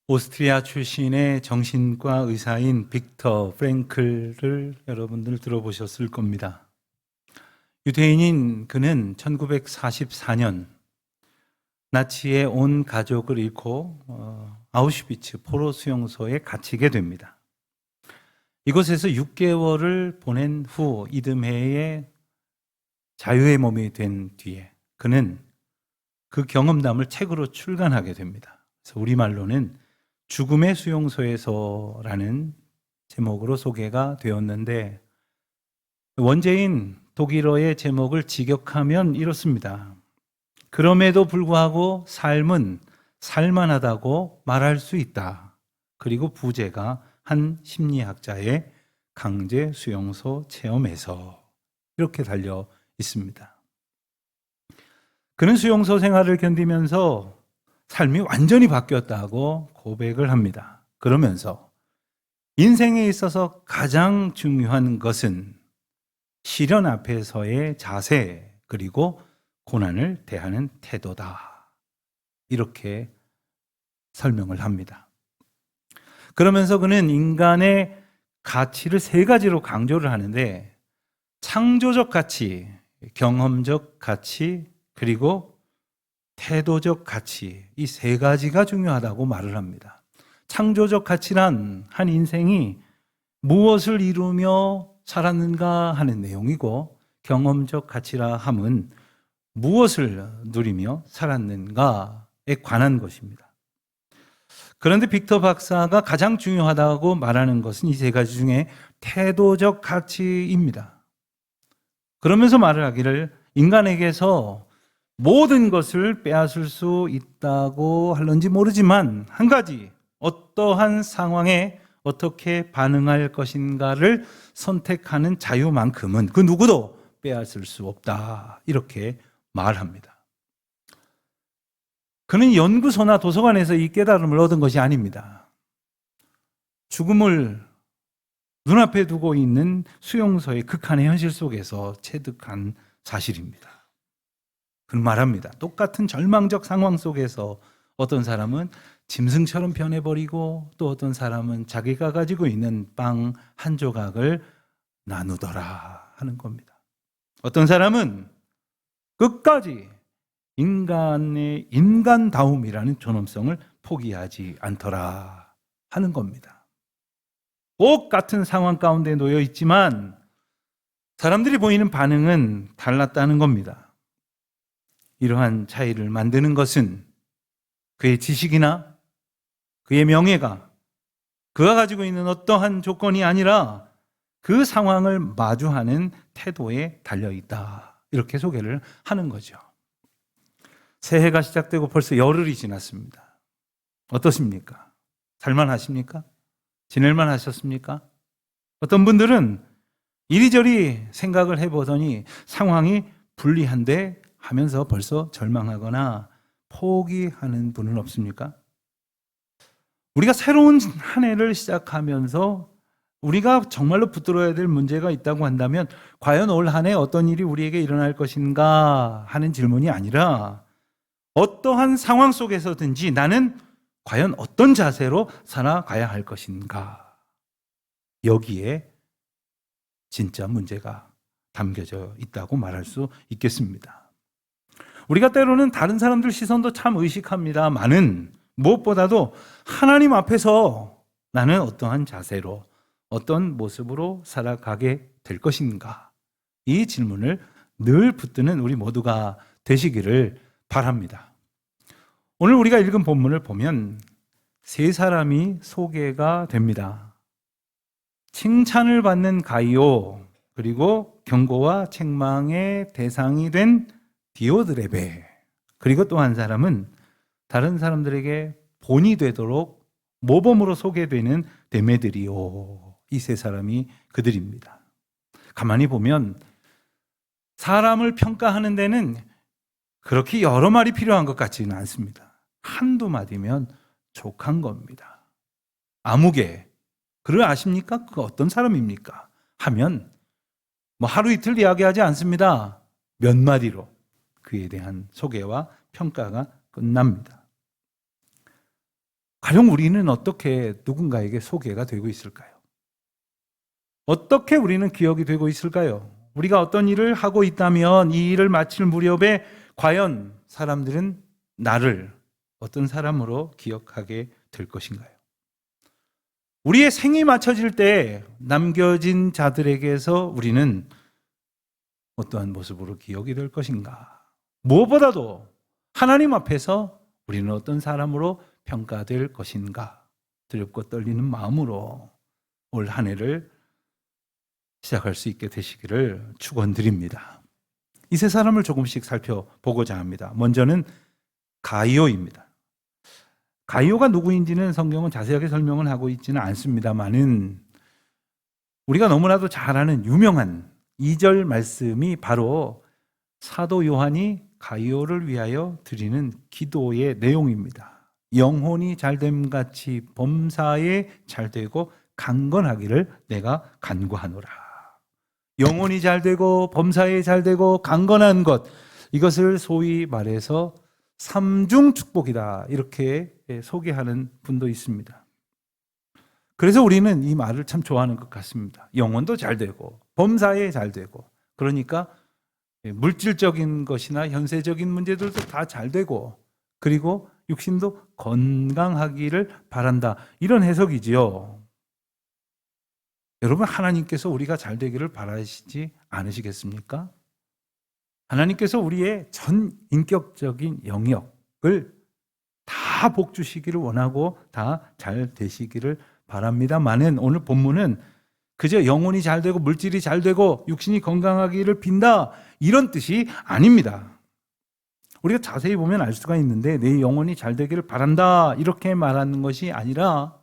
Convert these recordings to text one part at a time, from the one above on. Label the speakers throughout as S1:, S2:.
S1: 오스트리아 출신의 정신과 의사인 빅터 프랭클을 여러분들 들어보셨을 겁니다. 유대인인 그는 1944년 나치의 온 가족을 잃고 아우슈비츠 포로 수용소에 갇히게 됩니다. 이곳에서 6개월을 보낸 후 이듬해에 자유의 몸이 된 뒤에 그는 그 경험담을 책으로 출간하게 됩니다. 그래서 우리말로는 죽음의 수용소에서라는 제목으로 소개가 되었는데, 원제인 독일어의 제목을 직역하면 이렇습니다. 그럼에도 불구하고 삶은 살만하다고 말할 수 있다. 그리고 부제가 한 심리학자의 강제 수용소 체험에서 이렇게 달려 있습니다. 그는 수용소 생활을 견디면서 삶이 완전히 바뀌었다고 고백을 합니다. 그러면서 인생에 있어서 가장 중요한 것은 시련 앞에서의 자세 그리고 고난을 대하는 태도다. 이렇게 설명을 합니다. 그러면서 그는 인간의 가치를 3가지로 강조를 하는데, 창조적 가치, 경험적 가치, 그리고 태도적 가치, 이 3가지가 중요하다고 말을 합니다. 창조적 가치란 한 인생이 무엇을 이루며 살았는가 하는 내용이고, 경험적 가치라 함은 무엇을 누리며 살았는가에 관한 것입니다. 그런데 빅터 박사가 가장 중요하다고 말하는 것은 이 3가지 중에 태도적 가치입니다. 그러면서 말을 하기를, 인간에게서 모든 것을 빼앗을 수 있다고 할런지 모르지만 한 가지, 어떠한 상황에 어떻게 반응할 것인가를 선택하는 자유만큼은 그 누구도 빼앗을 수 없다. 이렇게 말합니다. 그는 연구소나 도서관에서 이 깨달음을 얻은 것이 아닙니다. 죽음을 눈앞에 두고 있는 수용소의 극한의 현실 속에서 체득한 사실입니다. 그는 말합니다. 똑같은 절망적 상황 속에서 어떤 사람은 짐승처럼 변해버리고, 또 어떤 사람은 자기가 가지고 있는 빵 한 조각을 나누더라 하는 겁니다. 어떤 사람은 끝까지 인간의 인간다움이라는 존엄성을 포기하지 않더라 하는 겁니다. 똑같은 상황 가운데 놓여 있지만 사람들이 보이는 반응은 달랐다는 겁니다. 이러한 차이를 만드는 것은 그의 지식이나 그의 명예가, 그가 가지고 있는 어떠한 조건이 아니라 그 상황을 마주하는 태도에 달려있다. 이렇게 소개를 하는 거죠. 새해가 시작되고 벌써 열흘이 지났습니다. 어떠십니까? 살만하십니까? 지낼만 하셨습니까? 어떤 분들은 이리저리 생각을 해보더니 상황이 불리한데 하면서 벌써 절망하거나 포기하는 분은 없습니까? 우리가 새로운 한 해를 시작하면서 우리가 정말로 붙들어야 될 문제가 있다고 한다면, 과연 올 한 해 어떤 일이 우리에게 일어날 것인가 하는 질문이 아니라, 어떠한 상황 속에서든지 나는 과연 어떤 자세로 살아가야 할 것인가, 여기에 진짜 문제가 담겨져 있다고 말할 수 있겠습니다. 우리가 때로는 다른 사람들 시선도 참 의식합니다만은 무엇보다도 하나님 앞에서 나는 어떠한 자세로, 어떤 모습으로 살아가게 될 것인가, 이 질문을 늘 붙드는 우리 모두가 되시기를 바랍니다. 오늘 우리가 읽은 본문을 보면 3사람이 소개가 됩니다. 칭찬을 받는 가이오, 그리고 경고와 책망의 대상이 된 디오드레베, 그리고 또 한 사람은 다른 사람들에게 본이 되도록 모범으로 소개되는 데메드리오. 이 3사람이 그들입니다. 가만히 보면 사람을 평가하는 데는 그렇게 여러 말이 필요한 것 같지는 않습니다. 한두 마디면 족한 겁니다. 아무개, 그를 아십니까? 그 어떤 사람입니까? 하면 하루 이틀 이야기하지 않습니다. 몇 마디로 그에 대한 소개와 평가가 끝납니다. 가령 우리는 어떻게 누군가에게 소개가 되고 있을까요? 어떻게 우리는 기억이 되고 있을까요? 우리가 어떤 일을 하고 있다면 이 일을 마칠 무렵에 과연 사람들은 나를 어떤 사람으로 기억하게 될 것인가요? 우리의 생이 맞춰질 때 남겨진 자들에게서 우리는 어떠한 모습으로 기억이 될 것인가? 무엇보다도 하나님 앞에서 우리는 어떤 사람으로 평가될 것인가? 두렵고 떨리는 마음으로 올 한 해를 시작할 수 있게 되시기를 축원드립니다. 이 세 사람을 조금씩 살펴보고자 합니다. 먼저는 가이오입니다. 가이오가 누구인지는 성경은 자세하게 설명을 하고 있지는 않습니다만은 우리가 너무나도 잘 아는 유명한 2절 말씀이 바로 사도 요한이 가이오를 위하여 드리는 기도의 내용입니다. 영혼이 잘됨 같이 범사에 잘되고 강건하기를 내가 간구하노라. 영혼이 잘되고 범사에 잘되고 강건한 것, 이것을 소위 말해서 삼중 축복이다, 이렇게 소개하는 분도 있습니다. 그래서 우리는 이 말을 참 좋아하는 것 같습니다. 영혼도 잘되고 범사에 잘되고, 그러니까 물질적인 것이나 현세적인 문제들도 다 잘되고, 그리고 육신도 건강하기를 바란다, 이런 해석이지요. 여러분, 하나님께서 우리가 잘 되기를 바라시지 않으시겠습니까? 하나님께서 우리의 전 인격적인 영역을 다 복 주시기를 원하고 다 잘 되시기를 바랍니다만은 오늘 본문은 그저 영혼이 잘 되고 물질이 잘 되고 육신이 건강하기를 빈다, 이런 뜻이 아닙니다. 우리가 자세히 보면 알 수가 있는데 내 영혼이 잘 되기를 바란다, 이렇게 말하는 것이 아니라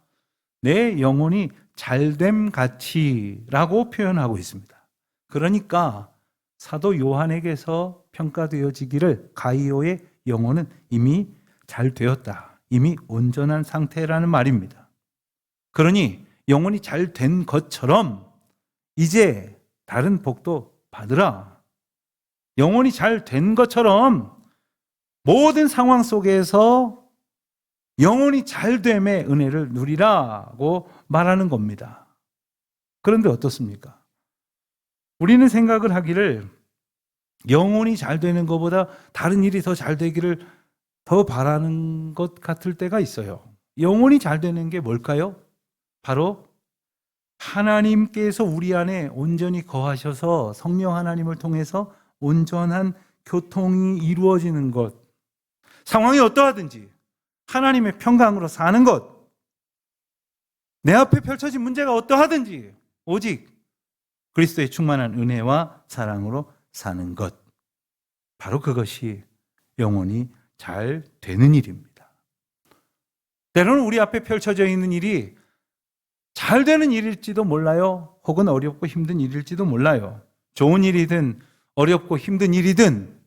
S1: 내 영혼이 잘됨 같이라고 표현하고 있습니다. 그러니까 사도 요한에게서 평가되어지기를 가이오의 영혼은 이미 잘 되었다, 이미 온전한 상태라는 말입니다. 그러니 영혼이 잘 된 것처럼 이제 다른 복도 받으라. 영혼이 잘 된 것처럼 모든 상황 속에서 영혼이 잘됨의 은혜를 누리라고 말하는 겁니다. 그런데 어떻습니까? 우리는 생각을 하기를 영혼이 잘 되는 것보다 다른 일이 더 잘 되기를 더 바라는 것 같을 때가 있어요. 영혼이 잘 되는 게 뭘까요? 바로 하나님께서 우리 안에 온전히 거하셔서 성령 하나님을 통해서 온전한 교통이 이루어지는 것, 상황이 어떠하든지 하나님의 평강으로 사는 것, 내 앞에 펼쳐진 문제가 어떠하든지 오직 그리스도의 충만한 은혜와 사랑으로 사는 것, 바로 그것이 영혼이 잘 되는 일입니다. 때로는 우리 앞에 펼쳐져 있는 일이 잘 되는 일일지도 몰라요. 혹은 어렵고 힘든 일일지도 몰라요. 좋은 일이든 어렵고 힘든 일이든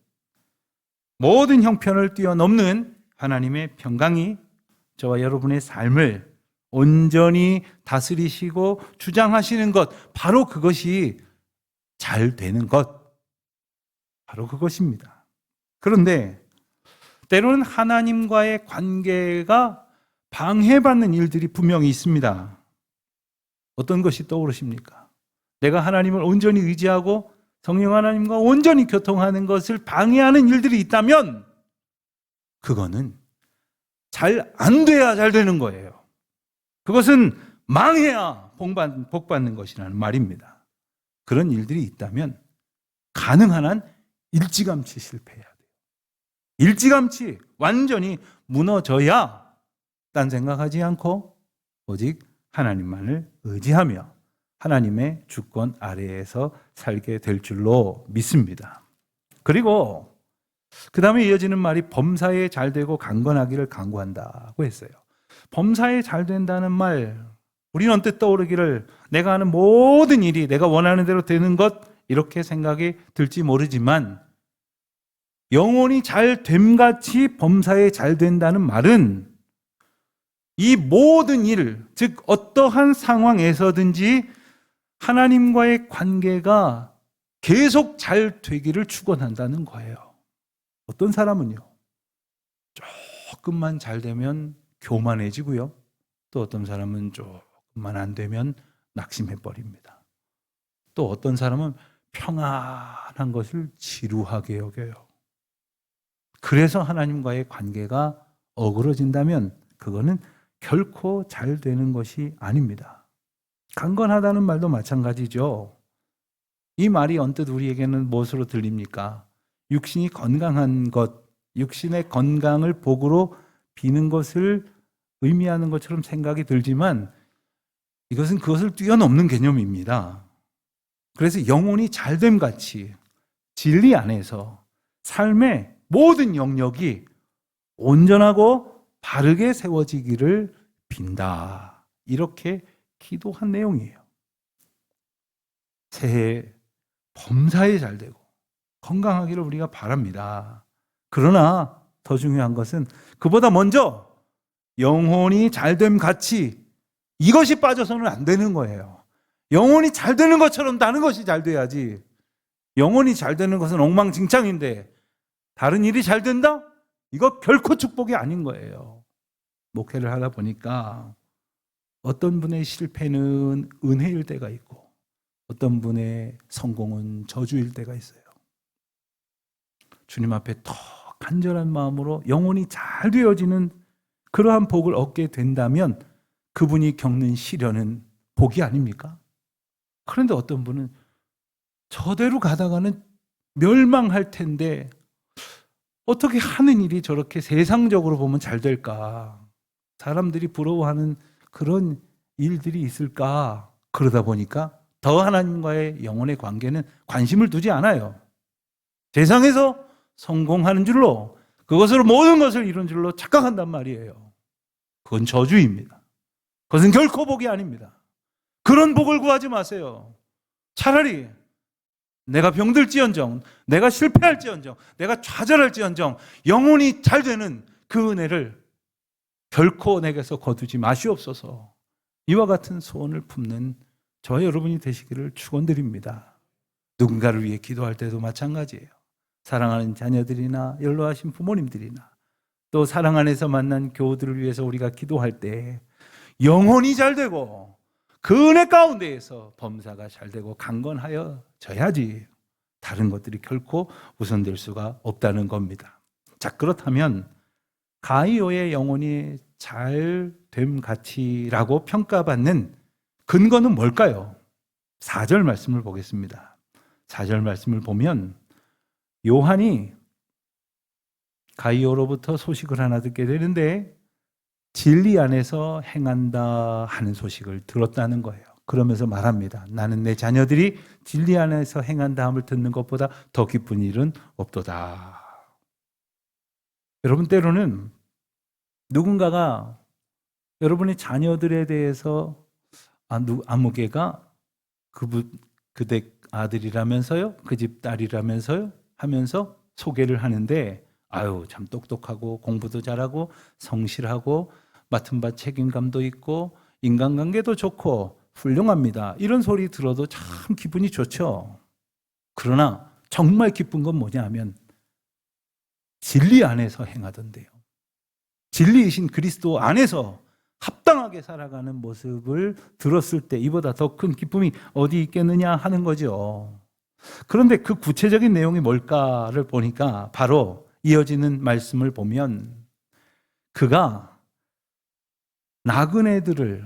S1: 모든 형편을 뛰어넘는 하나님의 평강이 저와 여러분의 삶을 온전히 다스리시고 주장하시는 것, 바로 그것이 잘 되는 것, 바로 그것입니다. 그런데 때로는 하나님과의 관계가 방해받는 일들이 분명히 있습니다. 어떤 것이 떠오르십니까? 내가 하나님을 온전히 의지하고 성령 하나님과 온전히 교통하는 것을 방해하는 일들이 있다면 그거는 잘 안 돼야 잘 되는 거예요. 그것은 망해야 복 받는 것이라는 말입니다. 그런 일들이 있다면 가능한 한 일찌감치 실패해야 돼요. 일찌감치 완전히 무너져야 딴 생각하지 않고 오직 하나님만을 의지하며 하나님의 주권 아래에서 살게 될 줄로 믿습니다. 그리고 그 다음에 이어지는 말이 범사에 잘되고 강건하기를 간구한다고 했어요. 범사에 잘 된다는 말, 우리는 언뜻 떠오르기를 내가 하는 모든 일이 내가 원하는 대로 되는 것, 이렇게 생각이 들지 모르지만 영혼이 잘됨같이 범사에 잘 된다는 말은 이 모든 일, 즉 어떠한 상황에서든지 하나님과의 관계가 계속 잘 되기를 축원한다는 거예요. 어떤 사람은요, 조금만 잘 되면 교만해지고요. 또 어떤 사람은 조금만 안 되면 낙심해 버립니다. 또 어떤 사람은 평안한 것을 지루하게 여겨요. 그래서 하나님과의 관계가 어그러진다면 그거는 결코 잘 되는 것이 아닙니다. 강건하다는 말도 마찬가지죠. 이 말이 언뜻 우리에게는 무엇으로 들립니까? 육신이 건강한 것, 육신의 건강을 복으로 비는 것을 의미하는 것처럼 생각이 들지만 이것은 그것을 뛰어넘는 개념입니다. 그래서 영혼이 잘됨 같이 진리 안에서 삶의 모든 영역이 온전하고 바르게 세워지기를 빈다. 이렇게 기도한 내용이에요. 새해 범사에 잘 되고 건강하기를 우리가 바랍니다. 그러나 더 중요한 것은 그보다 먼저 영혼이 잘됨 같이 이것이 빠져서는 안 되는 거예요. 영혼이 잘 되는 것처럼 다른 것이 잘 돼야지. 영혼이 잘 되는 것은 엉망진창인데 다른 일이 잘 된다? 이거 결코 축복이 아닌 거예요. 목회를 하다 보니까 어떤 분의 실패는 은혜일 때가 있고 어떤 분의 성공은 저주일 때가 있어요. 주님 앞에 더 간절한 마음으로 영혼이 잘 되어지는 그러한 복을 얻게 된다면 그분이 겪는 시련은 복이 아닙니까? 그런데 어떤 분은 저대로 가다가는 멸망할 텐데 어떻게 하는 일이 저렇게 세상적으로 보면 잘 될까? 사람들이 부러워하는 그런 일들이 있을까? 그러다 보니까 더 하나님과의 영혼의 관계는 관심을 두지 않아요. 세상에서 성공하는 줄로 그것으로 모든 것을 이룬 줄로 착각한단 말이에요. 그건 저주입니다. 그것은 결코 복이 아닙니다. 그런 복을 구하지 마세요. 차라리 내가 병들지언정, 내가 실패할지언정, 내가 좌절할지언정 영혼이 잘 되는 그 은혜를 결코 내게서 거두지 마시옵소서. 이와 같은 소원을 품는 저와 여러분이 되시기를 축원드립니다. 누군가를 위해 기도할 때도 마찬가지예요. 사랑하는 자녀들이나 연로하신 부모님들이나 또 사랑 안에서 만난 교우들을 위해서 우리가 기도할 때 영혼이 잘 되고 그 은혜 가운데에서 범사가 잘 되고 강건하여져야지 다른 것들이 결코 우선될 수가 없다는 겁니다. 자, 그렇다면 가이오의 영혼이 잘됨 같이라고 평가받는 근거는 뭘까요? 4절 말씀을 보겠습니다. 4절 말씀을 보면 요한이 가이오로부터 소식을 하나 듣게 되는데 진리 안에서 행한다 하는 소식을 들었다는 거예요. 그러면서 말합니다. 나는 내 자녀들이 진리 안에서 행한다 함을 듣는 것보다 더 기쁜 일은 없도다. 여러분, 때로는 누군가가 여러분의 자녀들에 대해서 아무개가 그대 아들이라면서요? 그 집 딸이라면서요? 하면서 소개를 하는데 아유, 참 똑똑하고 공부도 잘하고 성실하고 맡은 바 책임감도 있고 인간관계도 좋고 훌륭합니다. 이런 소리 들어도 참 기분이 좋죠. 그러나 정말 기쁜 건 뭐냐 하면 진리 안에서 행하던데요. 진리이신 그리스도 안에서 합당하게 살아가는 모습을 들었을 때 이보다 더 큰 기쁨이 어디 있겠느냐 하는 거죠. 그런데 그 구체적인 내용이 뭘까를 보니까 바로 이어지는 말씀을 보면 그가 나그네들을,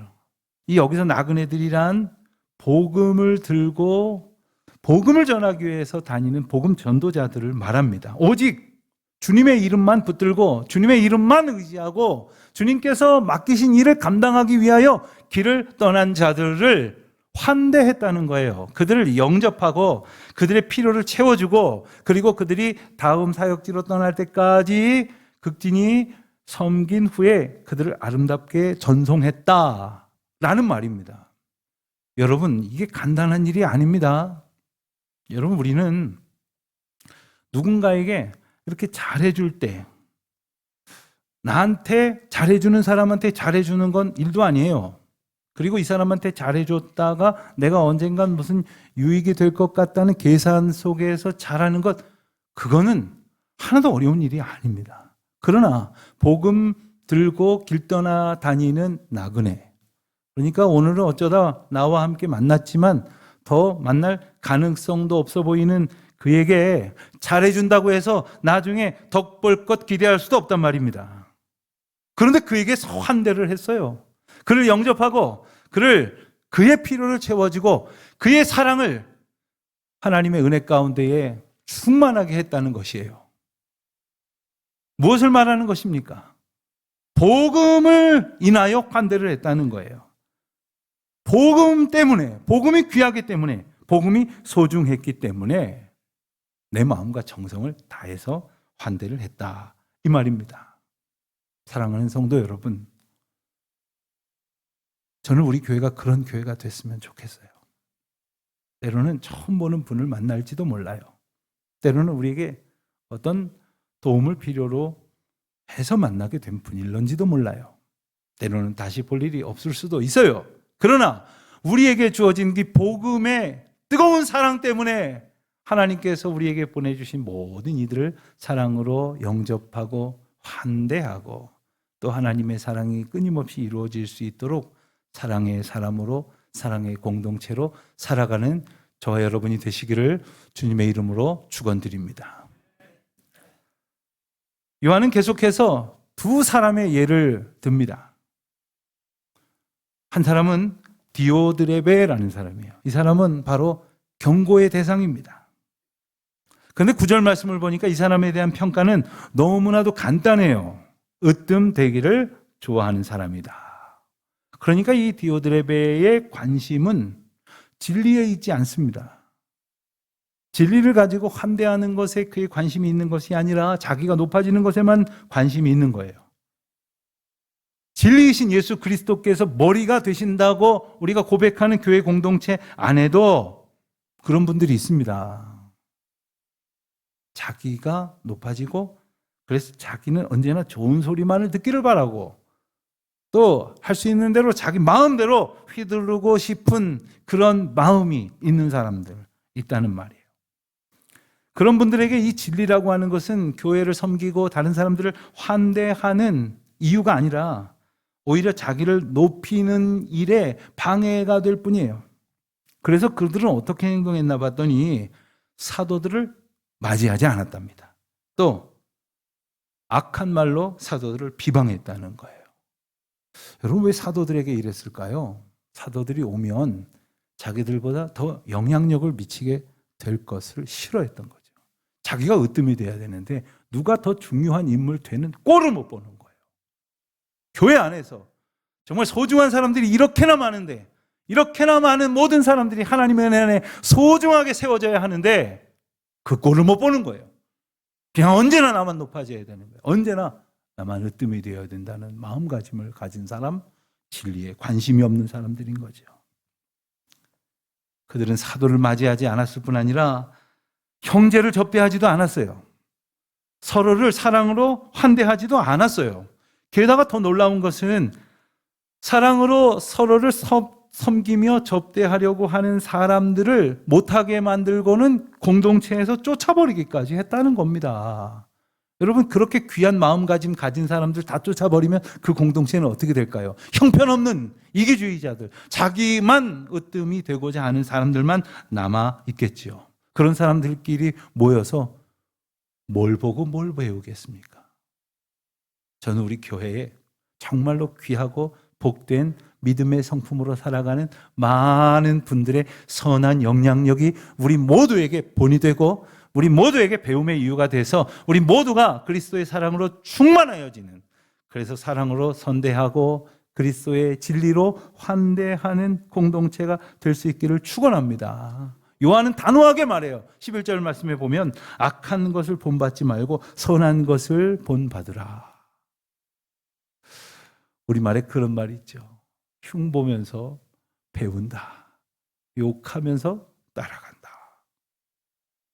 S1: 이 여기서 나그네들이란 복음을 들고 복음을 전하기 위해서 다니는 복음 전도자들을 말합니다. 오직 주님의 이름만 붙들고 주님의 이름만 의지하고 주님께서 맡기신 일을 감당하기 위하여 길을 떠난 자들을 환대했다는 거예요. 그들을 영접하고 그들의 필요를 채워주고 그리고 그들이 다음 사역지로 떠날 때까지 극진히 섬긴 후에 그들을 아름답게 전송했다라는 말입니다. 여러분, 이게 간단한 일이 아닙니다. 여러분, 우리는 누군가에게 이렇게 잘해줄 때 나한테 잘해주는 사람한테 잘해주는 건 일도 아니에요. 그리고 이 사람한테 잘해줬다가 내가 언젠간 무슨 유익이 될 것 같다는 계산 속에서 잘하는 것, 그거는 하나도 어려운 일이 아닙니다. 그러나 복음 들고 길 떠나 다니는 나그네. 그러니까 오늘은 어쩌다 나와 함께 만났지만 더 만날 가능성도 없어 보이는 그에게 잘해준다고 해서 나중에 덕 볼 것 기대할 수도 없단 말입니다. 그런데 그에게 환대를 했어요. 그를 영접하고 그의 필요를 채워주고 그의 사랑을 하나님의 은혜 가운데에 충만하게 했다는 것이에요. 무엇을 말하는 것입니까? 복음을 인하여 환대를 했다는 거예요. 복음 때문에, 복음이 귀하기 때문에, 복음이 소중했기 때문에 내 마음과 정성을 다해서 환대를 했다. 이 말입니다. 사랑하는 성도 여러분, 저는 우리 교회가 그런 교회가 됐으면 좋겠어요. 때로는 처음 보는 분을 만날지도 몰라요. 때로는 우리에게 어떤 도움을 필요로 해서 만나게 된 분일런지도 몰라요. 때로는 다시 볼 일이 없을 수도 있어요. 그러나 우리에게 주어진 이 복음의 뜨거운 사랑 때문에 하나님께서 우리에게 보내주신 모든 이들을 사랑으로 영접하고 환대하고 또 하나님의 사랑이 끊임없이 이루어질 수 있도록 사랑의 사람으로 사랑의 공동체로 살아가는 저와 여러분이 되시기를 주님의 이름으로 축원드립니다. 요한은 계속해서 두 사람의 예를 듭니다. 한 사람은 디오드레베라는 사람이에요. 이 사람은 바로 경고의 대상입니다. 그런데 9절 말씀을 보니까 이 사람에 대한 평가는 너무나도 간단해요. 으뜸되기를 좋아하는 사람이다. 그러니까 이 디오드레베의 관심은 진리에 있지 않습니다. 진리를 가지고 환대하는 것에 그의 관심이 있는 것이 아니라 자기가 높아지는 것에만 관심이 있는 거예요. 진리이신 예수 그리스도께서 머리가 되신다고 우리가 고백하는 교회 공동체 안에도 그런 분들이 있습니다. 자기가 높아지고 그래서 자기는 언제나 좋은 소리만을 듣기를 바라고 또 할 수 있는 대로 자기 마음대로 휘두르고 싶은 그런 마음이 있는 사람들 있다는 말이에요. 그런 분들에게 이 진리라고 하는 것은 교회를 섬기고 다른 사람들을 환대하는 이유가 아니라 오히려 자기를 높이는 일에 방해가 될 뿐이에요. 그래서 그들은 어떻게 행동했나 봤더니 사도들을 맞이하지 않았답니다. 또 악한 말로 사도들을 비방했다는 거예요. 여러분 왜 사도들에게 이랬을까요? 사도들이 오면 자기들보다 더 영향력을 미치게 될 것을 싫어했던 거죠. 자기가 으뜸이 돼야 되는데 누가 더 중요한 인물 되는 꼴을 못 보는 거예요. 교회 안에서 정말 소중한 사람들이 이렇게나 많은데 이렇게나 많은 모든 사람들이 하나님의 은혜 안에 소중하게 세워져야 하는데 그 꼴을 못 보는 거예요. 그냥 언제나 나만 높아져야 되는 거예요. 언제나 나만 으뜸이 되어야 된다는 마음가짐을 가진 사람, 진리에 관심이 없는 사람들인 거죠. 그들은 사도를 맞이하지 않았을 뿐 아니라 형제를 접대하지도 않았어요. 서로를 사랑으로 환대하지도 않았어요. 게다가 더 놀라운 것은 사랑으로 서로를 섬기며 접대하려고 하는 사람들을 못하게 만들고는 공동체에서 쫓아버리기까지 했다는 겁니다. 여러분 그렇게 귀한 마음가짐 가진 사람들 다 쫓아버리면 그 공동체는 어떻게 될까요? 형편없는 이기주의자들, 자기만 으뜸이 되고자 하는 사람들만 남아 있겠지요. 그런 사람들끼리 모여서 뭘 보고 뭘 배우겠습니까? 저는 우리 교회에 정말로 귀하고 복된 믿음의 성품으로 살아가는 많은 분들의 선한 영향력이 우리 모두에게 본이 되고 우리 모두에게 배움의 이유가 돼서 우리 모두가 그리스도의 사랑으로 충만하여지는, 그래서 사랑으로 선대하고 그리스도의 진리로 환대하는 공동체가 될 수 있기를 축원합니다. 요한은 단호하게 말해요. 11절 말씀에 보면 악한 것을 본받지 말고 선한 것을 본받으라. 우리말에 그런 말이 있죠. 흉보면서 배운다. 욕하면서 따라간다.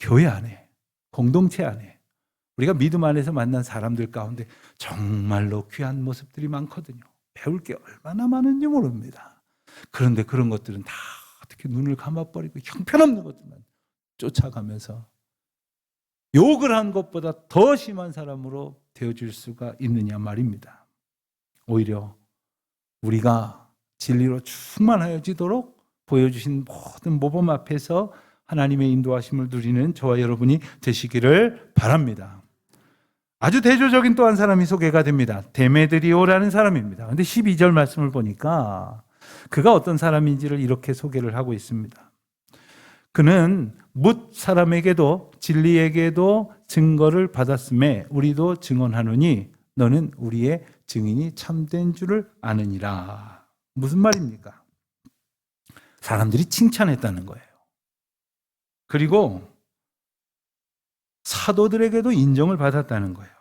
S1: 교회 안에, 공동체 안에, 우리가 믿음 안에서 만난 사람들 가운데 정말로 귀한 모습들이 많거든요. 배울 게 얼마나 많은지 모릅니다. 그런데 그런 것들은 다 어떻게 눈을 감아버리고 형편없는 것들만 쫓아가면서 욕을 한 것보다 더 심한 사람으로 되어질 수가 있느냐 말입니다. 오히려 우리가 진리로 충만하여지도록 보여주신 모든 모범 앞에서 하나님의 인도하심을 누리는 저와 여러분이 되시기를 바랍니다. 아주 대조적인 또 한 사람이 소개가 됩니다. 데메드리오라는 사람입니다. 그런데 12절 말씀을 보니까 그가 어떤 사람인지를 이렇게 소개를 하고 있습니다. 그는 뭇 사람에게도 진리에게도 증거를 받았음에 우리도 증언하노니 너는 우리의 증인이 참된 줄을 아느니라. 무슨 말입니까? 사람들이 칭찬했다는 거예요. 그리고 사도들에게도 인정을 받았다는 거예요.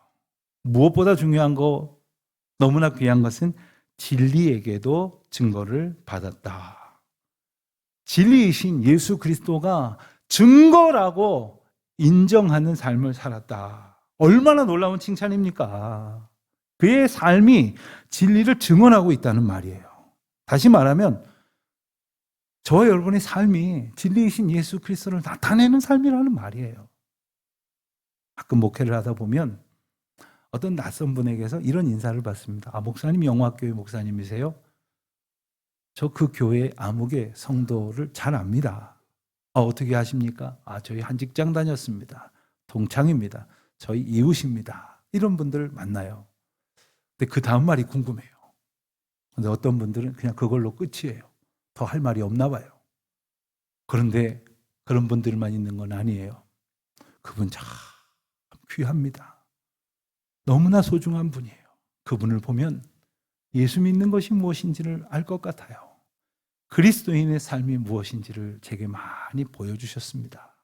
S1: 무엇보다 중요한 거, 너무나 귀한 것은 진리에게도 증거를 받았다. 진리이신 예수 그리스도가 증거라고 인정하는 삶을 살았다. 얼마나 놀라운 칭찬입니까? 그의 삶이 진리를 증언하고 있다는 말이에요. 다시 말하면 저와 여러분의 삶이 진리이신 예수 그리스도를 나타내는 삶이라는 말이에요. 가끔 목회를 하다 보면 어떤 낯선 분에게서 이런 인사를 받습니다. 아, 목사님 영화교회 목사님이세요? 저 그 교회 아무개 성도를 잘 압니다. 어떻게 하십니까? 아, 저희 한 직장 다녔습니다. 동창입니다. 저희 이웃입니다. 이런 분들 만나요. 근데 그 다음 말이 궁금해요. 근데 어떤 분들은 그냥 그걸로 끝이에요. 더 할 말이 없나 봐요. 그런데 그런 분들만 있는 건 아니에요. 그분 참 귀합니다. 너무나 소중한 분이에요. 그분을 보면 예수 믿는 것이 무엇인지를 알 것 같아요. 그리스도인의 삶이 무엇인지를 제게 많이 보여주셨습니다.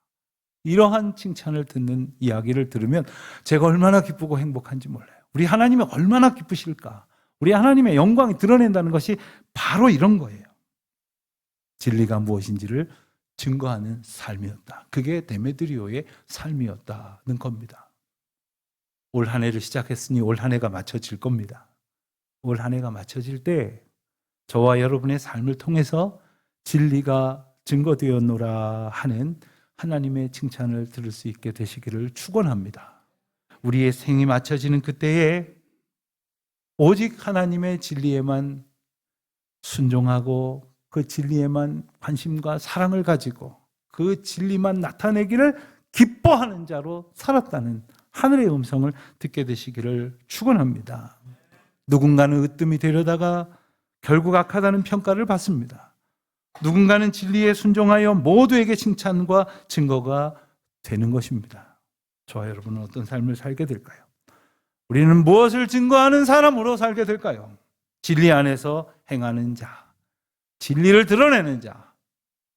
S1: 이러한 칭찬을 듣는 이야기를 들으면 제가 얼마나 기쁘고 행복한지 몰라요. 우리 하나님이 얼마나 기쁘실까? 우리 하나님의 영광이 드러낸다는 것이 바로 이런 거예요. 진리가 무엇인지를 증거하는 삶이었다. 그게 데메드리오의 삶이었다는 겁니다. 올 한 해를 시작했으니 올 한 해가 맞춰질 겁니다. 올 한 해가 맞춰질 때 저와 여러분의 삶을 통해서 진리가 증거되었노라 하는 하나님의 칭찬을 들을 수 있게 되시기를 축원합니다. 우리의 생이 맞춰지는 그때에 오직 하나님의 진리에만 순종하고 그 진리에만 관심과 사랑을 가지고 그 진리만 나타내기를 기뻐하는 자로 살았다는 하늘의 음성을 듣게 되시기를 축원합니다. 누군가는 으뜸이 되려다가 결국 악하다는 평가를 받습니다. 누군가는 진리에 순종하여 모두에게 칭찬과 증거가 되는 것입니다. 저와 여러분은 어떤 삶을 살게 될까요? 우리는 무엇을 증거하는 사람으로 살게 될까요? 진리 안에서 행하는 자, 진리를 드러내는 자,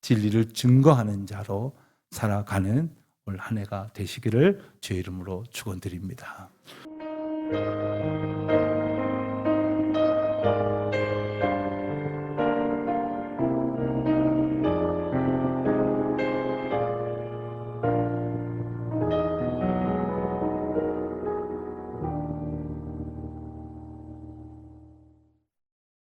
S1: 진리를 증거하는 자로 살아가는 올 한 해가 되시기를 주의 이름으로 축원드립니다.